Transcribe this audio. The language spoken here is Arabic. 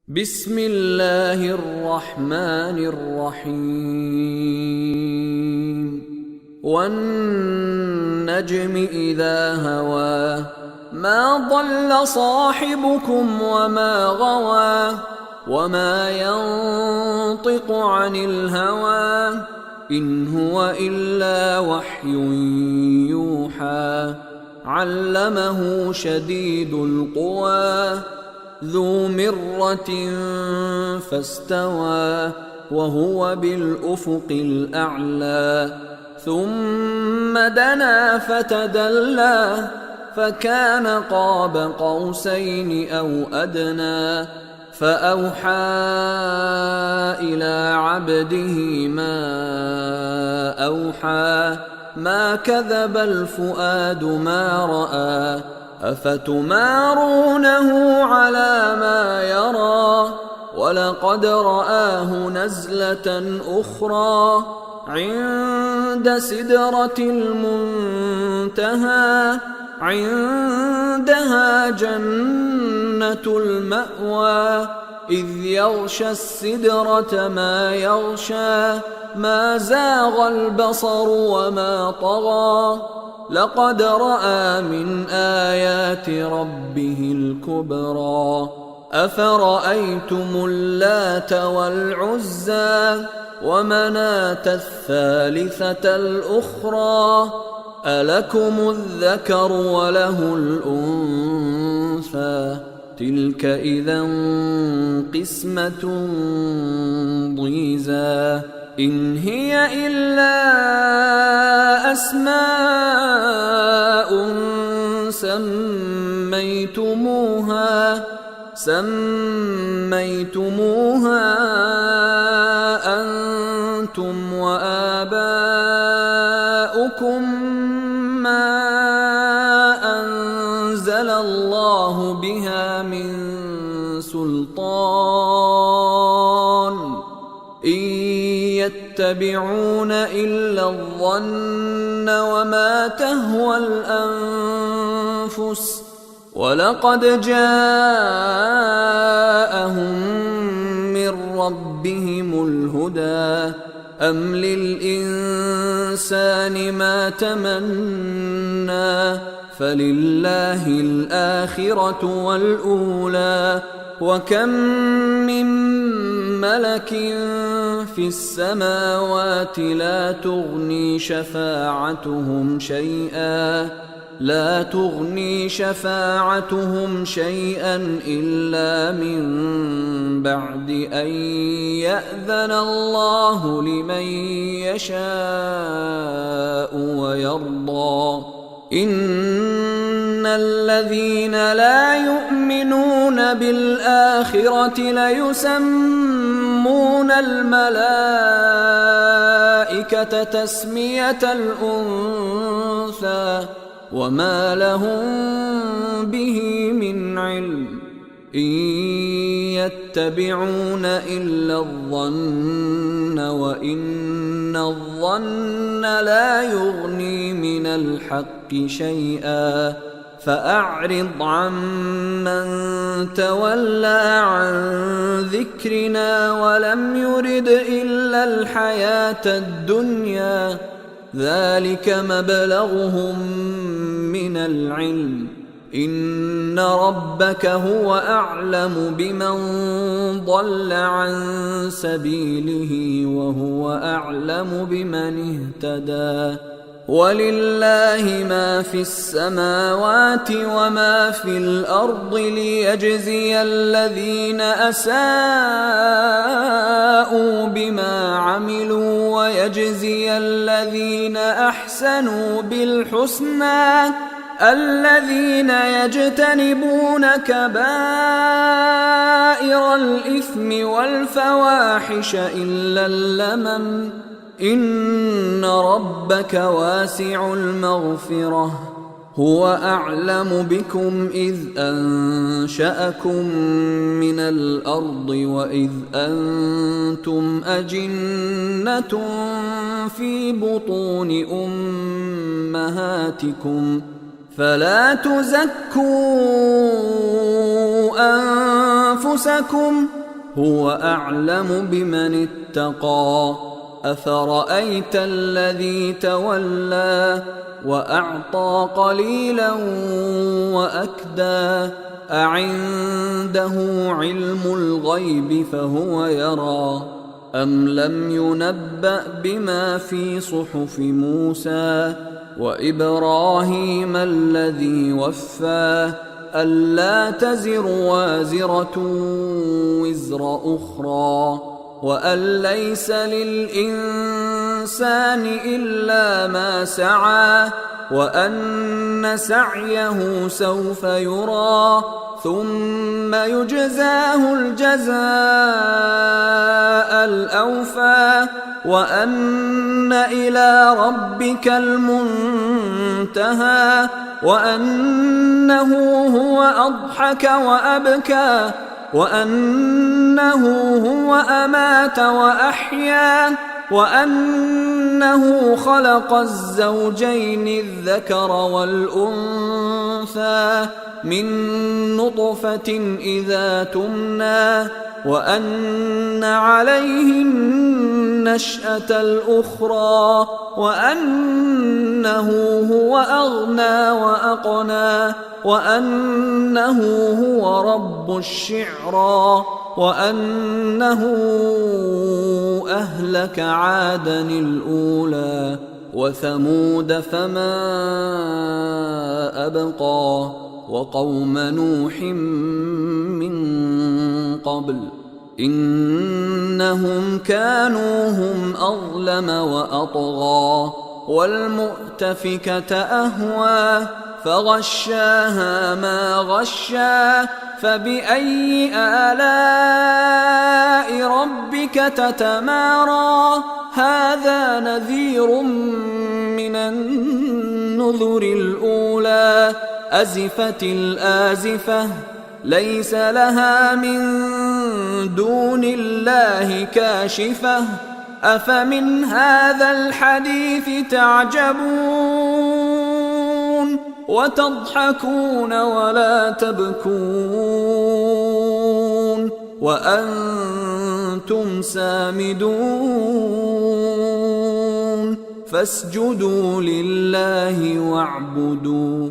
بسم الله الرحمن الرحيم والنجم إذا هوى ما ضل صاحبكم وما غوى وما ينطق عن الهوى إن هو إلا وحي يوحى علمه شديد القوى ذو مرة فاستوى وهو بالأفق الأعلى ثم دنا فتدلى فكان قاب قوسين أو أدنى فأوحى إلى عبده ما أوحى ما كذب الفؤاد ما رأى أفتمارونه على ما يرى ولقد رآه نزلة أخرى عند سدرة المنتهى عندها جنة المأوى إذ يغشى السدرة ما يغشى ما زاغ البصر وما طغى لقد رأى من آيات ربه الكبرى أفرأيتم اللات والعزى ومناة الثالثة الأخرى ألكم الذكر وله الأنثى تلك إذا قسمة ضيزى إن هي إلا أسماء سميتموها أنتم وآباؤكم ما أنزل الله بها من سلطان إن يتبعون إلا الظن وما تهوى الأنفس ولقد جاءهم من ربهم الهدى أم للإنسان ما تمنى فلله الآخرة والأولى وكم من ملك في السماوات لا تغني شفاعتهم شيئا إلا من بعد أن يأذن الله لمن يشاء ويرضى إن الذين لا يؤمنون بالآخرة ليسمون الملائكة تسمية الأنثى وما لهم به من علم إن يتبعون إلا الظن وإن الظن لا يغني من الحق شيئا فأعرض عمن تولى عن ذكرنا ولم يرد إلا الحياة الدنيا ذلك مبلغهم من العلم إن ربك هو أعلم بمن ضل عن سبيله وهو أعلم بمن اهتدى ولله ما في السماوات وما في الأرض ليجزي الذين أساءوا بما عملوا ويجزي الذين أحسنوا بالحسنى الذين يجتنبون كبائر الإثم والفواحش إلا اللمم إن ربك واسع المغفرة هو أعلم بكم إذ أنشأكم من الأرض وإذ أنتم أجنة في بطون أمهاتكم فلا تزكوا أنفسكم هو أعلم بمن اتقى أفرأيت الذي تولى وأعطى قليلا وأكدى أعنده علم الغيب فهو يرى أم لم ينبأ بما في صحف موسى وإبراهيم الذي وفى ألا تزر وازرة وزر أخرى وأن ليس للإنسان إلا ما سعى وأن سعيه سوف يرى ثم يجزاه الجزاء الأوفى وأن إلى ربك المنتهى وأنه هو أضحك وأبكى وأنه هو أمات وأحيا وأنه خلق الزوجين الذكر والأنثى من نطفة إذا تمنى وأن عليه النشأة الأخرى وأنه هو أغنى وأقنى وأنه هو رب الشعرى وأنه أهلك عادا الأولى وثمود فما أبقى وقوم نوح من قبل إنهم كانوا هم أظلم وأطغى والمؤتفكة أهوى فغشاها ما غشا فبأي آلاء ربك تتمارى هذا نذير من النذر الأولى أزفت الآزفة ليس لها من دون الله كاشفة أفمن هذا الحديث تعجبون وتضحكون ولا تبكون وأنتم سامدون فاسجدوا لله واعبدوا